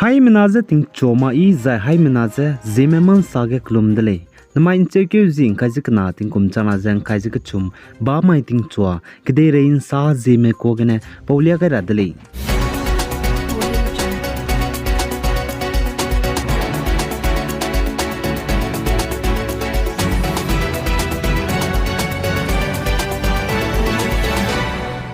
Hai menaze ting choma I zai hai menaze Zeme man sage klum dele. Nama interview zing kazik na ting kum chana zang kazik chum ba mai ting chua kede rein sa Zeme ko gene paulia ka radele.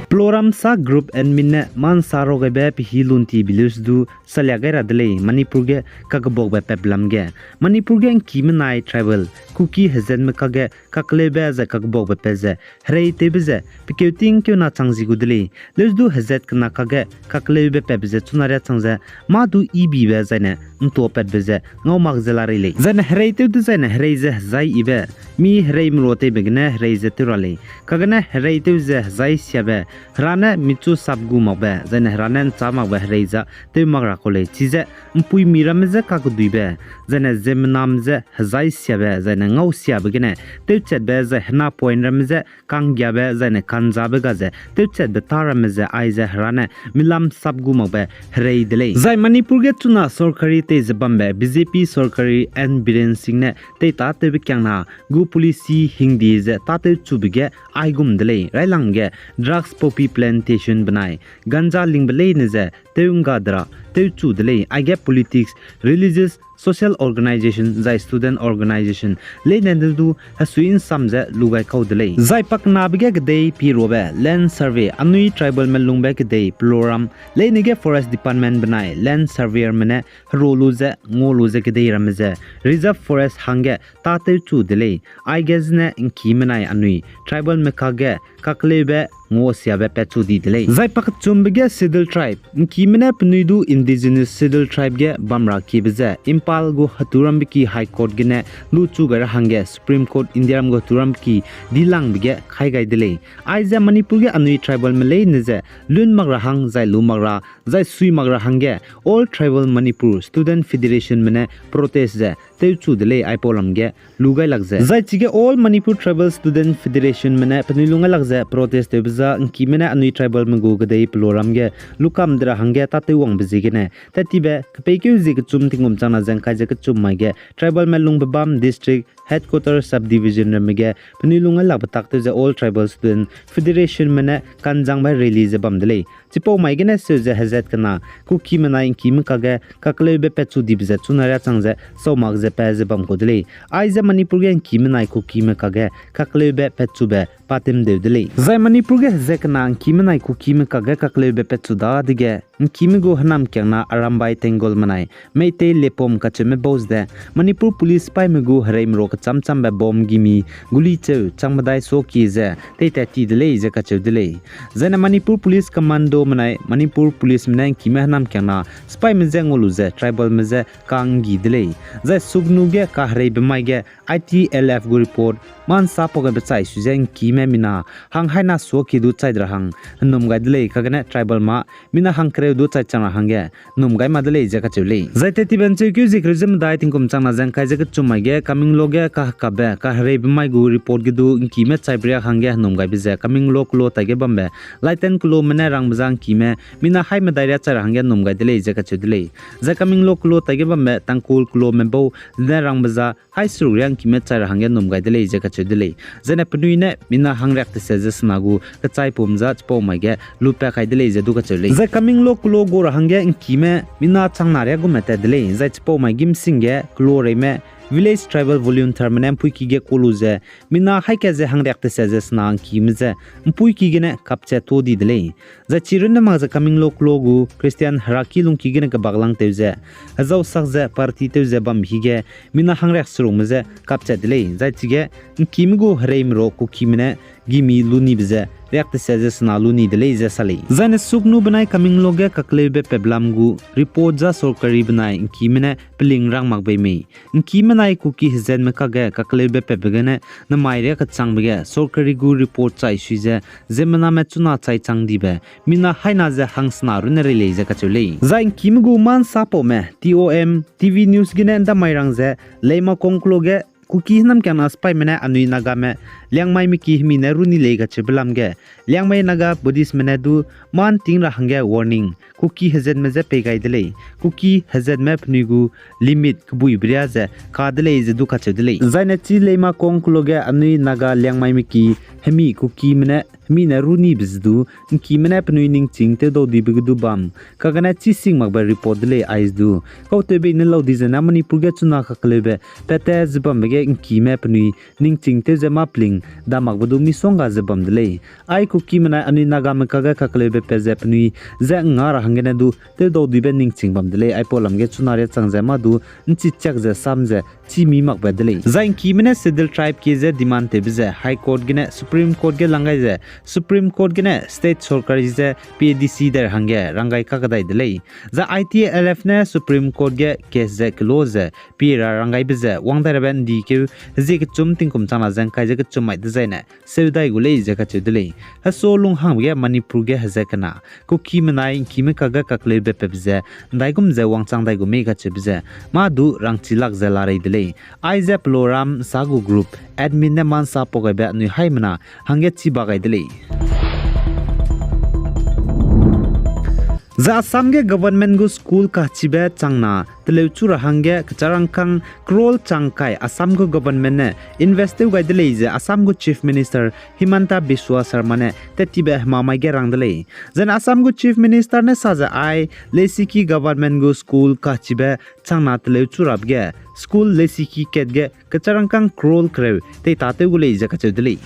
Ploram sa group admin ne man saro ge be hilunti bilus du salya ge radle Manipur ge kakbok be peblam ge Manipur ge kimenai tribal kuki hazen me kage kakle be za kakbok be peze hrei te beze pikeuting kyo na changji gudle lus du hazet kana kage kakle be pebze tunarya changza ma du ibi be zane nto pet beze ngau mak zelare le zane hrei te du zane hrei ze zai ibe mi hrei mrote begne hrei ze turale kagana hrei te ze zai siabe Rana mitu sabgu magbe zane ranen chamak be reiza te magra kole chize mpui miramze kakuduibe zane zemnamze hazai siabe zane ngau siabe gene te chetbe ze hna point ramze kangyabe zane kanjabe gaze te chetbe taramze aize rane milam sabgu magbe reidele zai Manipur ge tuna sorkari te zebambe BJP sorkari and biren singne te ta te byangna gu policy hingdi ze ta te chubige aigum dele railangge drugs poppy plantation banai ganja lingbele neze teunga dra teuchu dele I get politics religious social organization zai student organization le nendu hasuin samze lugai kaudele zai pakna bige gdei pirobe land survey anui tribal melungbe gdei ploram le nige forest department banai land surveyor mene roluze ngoluze gdei ramze reserve forest hange tate chu dele I guess ne inki menai anui tribal mekage kaklebe ngo siabe pechu di dele zai pak chumbege sidal tribe inki mene pnuidu indigenous sidal tribe ge bamra kibeze impal go haturam ki high court gene lu chu gar hange supreme court indiam go turam ki dilang bige khai gai dele aiza Manipur ge anui tribal malay neze lun magra hang zai lu magra zai sui magra hange all tribal Manipur student federation mene protest ze te chu dele ai polam ge lugai lagze zai chige all Manipur tribal student federation mene panilunga lagze protest te bza ki mene anui tribal mengu ge dei ploram ge lukam dra hange ta te wang bzi ge ne ta tibe kpekyu zi ge chum tingum chana jang kai je chum mai ge tribal melung bam district headquarter subdivision remege panilunga labatak te all tribal student federation mene kanjang bai release bam dele chipo mai gene se je hazet kana kuki manai kim kage kakle be pechu dibze chunara changje somak je peze bam ko dele aiza Manipur ge kim nai kuki me kage kakle be pechu be patim de dele zai Manipur ge zekna kim nai kuki me kage kakle be pechu da dige kim go hanam kyangna arambai tengol manai meitei lepom kacheme bozde Manipur police pai me go haraim ro cham cham be bom gimi guli cheu changmadai so ki je te ti dele je kacheu dele zana Manipur police commando manai Manipur police manai kimahnam kyana spy meze ngoluze tribal meze kangi dele za sugnuge ka hrei bemaige ITLF go report man sapoga bechai sujeng kime mina hang haina so ki du chai drahang numgai dele kagane tribal ma mina hang kre du chai chana hange numgai ma dele je kachule zaite tiben che kyu zikrizem dai tingkum changna jang kai je chumaige coming loge ka kabe ka hrei bemai go report gi du kime chai bria hange numgai bize coming lok lo tage bambe laiten kulo mena rang bjang kime mina hai ma daira char hange numgai dele je kachudele za coming lok lo tage bambe tangkul kulo membo na rang bja hai sur yang kime char hange numgai dele je kachudele zena pnuine mina hangrak te se snagu ka chai pomja chpo maige lupa khai dele je du kachule za coming lok lo go hange kime mina changna re gu meta dele za chpo mai gim singe klo re me village tribal volume terminam pui ki ge koluze mina haike je hangrak te se sna kimje pui ki ge ne kapche to di dele za chirun ma za coming lok logu christian haraki lung ki ge ne ka baglang teuze azau sakje party teuze bam hige mina hangrak surung mje kapche dele za chige kimgo hreim ro ku kimne gimi luni bze react se sna luni dele je sali zane suknu banai coming loge kaklebe peblam gu report za sorkari banai kimne pling rang mak be me kimanai kuki hizen me kage kaklebe pebegane na maire ka changbege sorkari gu report chai suije zemana me chuna chai changdibe mina haina je hangsna rune rele je kachule zain kimgu man sapo me tom tv news gine nda mairang je leima konkloge Kuki nam kya na spy mena anui naga me liangmai mi ki mi na runi le ga chebelam ge liangmai naga buddhist mena du man ting ra hangya warning Kuki hazet me ze pe gai dele Kuki hazet me pnigu limit kubui bria ze ka dele ze du ka chedele zaina chi le ma kong kuloge anui naga liangmai mi ki hemi Kuki mena mi na runi bizdu ki mena pnui ning ching te do di bigdu bam kagana chi sing mak ba report dele ais du ko te be ne lo di zena Manipur ge chuna kha klebe pete zbam ge ki me pnui ning ching te ze ma pling da mak bdu mi songa zbam dele ai Kuki mena ani naga me kaga kha klebe pe ze pnui ze nga ra hangena du te do di be ning ching bam dele ai polam ge chuna re chang ze ma du nchi chak ze sam ze chi mi mak ba dele zain ki mena sidil tribe ke ze demand te bize high court ge ne supreme court ge langai ze Supreme Court gene state sorkari je PDC der hangye rangai kakadai delay za ITLF ne Supreme Court ge case je close pira rangai bize wangdar ben di ke je ke chum tingkum chana jang kai je ke chumai de zaina seudai gulei je ka chudele ha so lung hang ge Manipur ge ha je kana Kuki menai kimi kaga kakle be pebze daigum je wangchang dai gumi ka chebze ma du rangchi lak je larai delay ai je ploram sagu group admin ne man sa pogai be nu haimana hangge chi bagai delay za Assam ge government gu school ka chibe changna teleuchu rahangge kacharangkang krol changkai Assam gu government ne investive gai delay je Assam gu chief minister Himanta Biswa Sharma ne tetibe mamai ge rang delay zen Assam gu chief minister ne saja ai lesiki government gu school ka chibe changna teleuchu rabge school lesiki ketge kacharangkang krol krew te tate gu le je kachudeli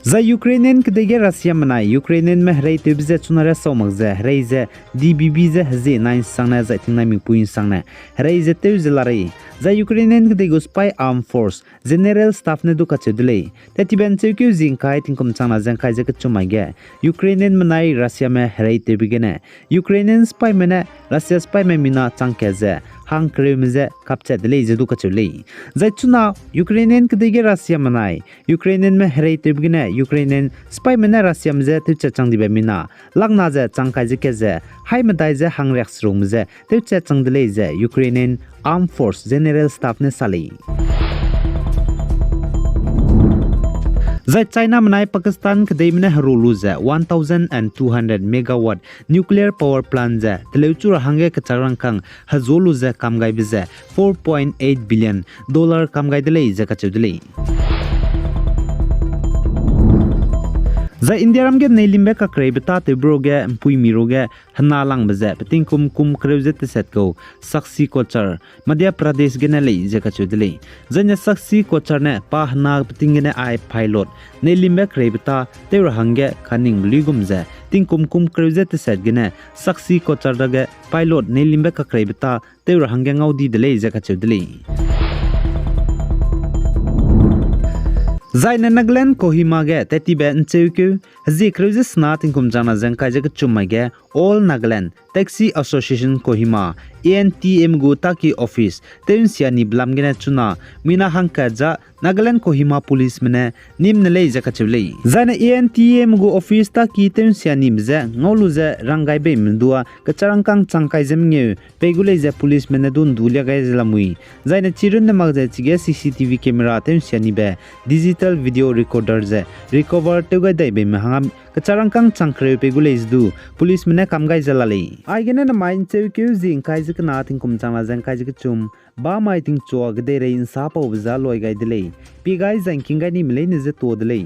za Ukrainian kdege Russia manai Ukrainian me hrei te bize chunare somag ze hrei ze DBB ze hze nine sangna za tingna mi puin sangna hrei ze te zelari za Ukrainian kdege spy armed force general staff ne du ka chedule te tiben chekyu jingkai tingkum changna jangkai je ka chumage Ukrainian manai Russia me hrei te bigene Ukrainian spy mena Russia spy me mina changke ze hang kremze kapcha dele je du ka chule za chuna Ukrainian kdege Russia manai Ukrainian me hrei te bigene Ukrainian spy mena Russia mze te chang dibe mina lagna je changkai je ke je haimdai je hang rex room je te chang dele je Ukrainian armed force general staff ne sali Zai China manai Pakistan kadai mena harulu za 1200 megawatt nuclear power plant za teleuchu hange kacharangkang hazolu za kamgai biza 4.8 billion dollar kamgai delei za kachudeli za India ramge neilimbe ka krebeta te broge pui miroge hana lang baze peting kum kreuze te set go saksi kochar Madhya Pradesh gene lei je ka chudele zanya saksi kochar ne pa hana peting gene ai pilot neilimbe krebeta te rahange khaning ligum ze ting kum kreuze te set gene saksi kochar dage pilot neilimbe ka krebeta te rahange ngaudi dele je ka chudele Zaina Naglan Kohima ge teti ben cheuku zi cruises na tingkum jana jangkai je chumai ge All Nagaland Taxi Association Kohima ANTM gu taki office teun siani blamgena chuna mina hangka ja Nagaland Kohima police mene nimne lei ja kachulei zana ANTM gu office taki teun siani mze ngolu ja rangai be mdua kacharangkang changkai jemnge pegulei ja police mene dun dulia gai lamui zaina chirun ne magja chige CCTV camera teun siani be digital video recorder ja recover tega dai be maham kacharangkang changkre pegulei du police mene kamgai jalali aigene na main cheuku jing kai jikna thingkum chama jangkai jik chum ba mai ting chog de rein sa pa obza loi gai delei pi gai jangking gai ni mlei ne je to delei